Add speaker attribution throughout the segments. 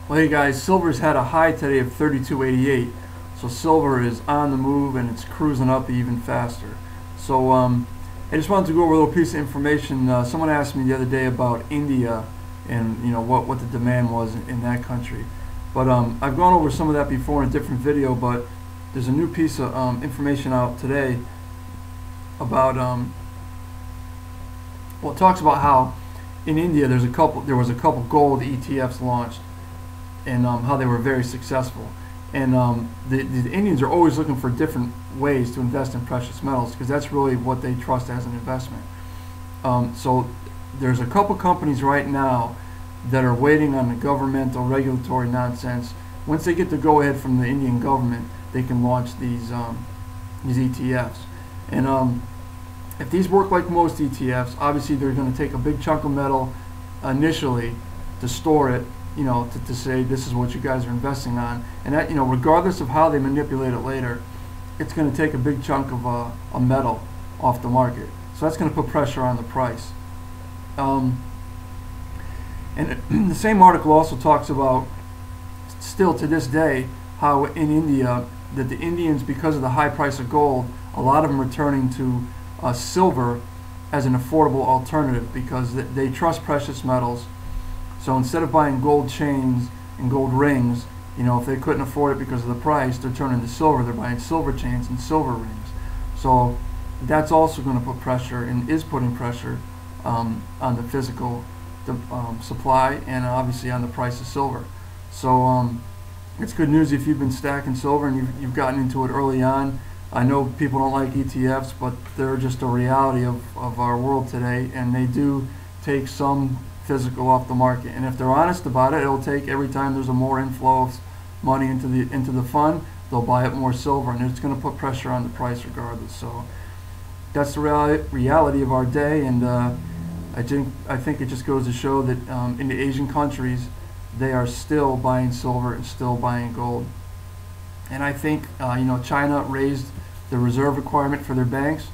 Speaker 1: Well, hey guys, silver's had a high today of 32.88, so silver is on the move and it's cruising up even faster. So I just wanted to go over a little piece of information. Someone asked me the other day about India and what the demand was in that country. But I've gone over some of that before in a different video. But there's a new piece of information out today about well, it talks about how in India there was a couple gold ETFs launched, and how they were very successful. And the Indians are always looking for different ways to invest in precious metals because that's really what they trust as an investment. So there's a couple companies right now that are waiting on the governmental regulatory nonsense. Once they get the go-ahead from the Indian government, they can launch these ETFs. And if these work like most ETFs, obviously they're going to take a big chunk of metal initially to store it, to say this is what you guys are investing on, and that, regardless of how they manipulate it later, it's going to take a big chunk of a metal off the market. So that's going to put pressure on the price. And the same article also talks about, still to this day, how in India, that the Indians, because of the high price of gold, a lot of them are turning to silver as an affordable alternative because they trust precious metals. So instead of buying gold chains and gold rings, if they couldn't afford it because of the price, they're turning to silver. They're buying silver chains and silver rings. So that's also going to put pressure, and is putting pressure on the physical supply, and obviously on the price of silver. So it's good news if you've been stacking silver and you've gotten into it early on. I know people don't like ETFs, but they're just a reality of our world today, and they do take some physical off the market. And if they're honest about it, it'll take, every time there's a more inflow of money into the fund, they'll buy up more silver, and it's going to put pressure on the price regardless. So that's the reality of our day. And I think it just goes to show that in the Asian countries, they are still buying silver and still buying gold. And I think China raised the reserve requirement for their banks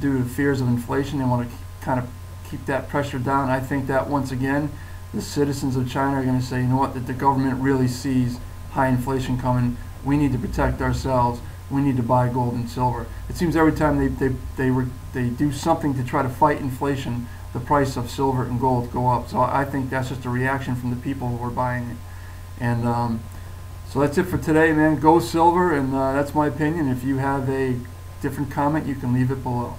Speaker 1: due to fears of inflation. They want to kind of keep that pressure down. I think that once again, the citizens of China are going to say, you know what, that the government really sees high inflation coming. We need to protect ourselves. We need to buy gold and silver. It seems every time they do something to try to fight inflation, the price of silver and gold go up. So I think that's just a reaction from the people who are buying it. And so that's it for today, man. Go silver, and that's my opinion. If you have a different comment, you can leave it below.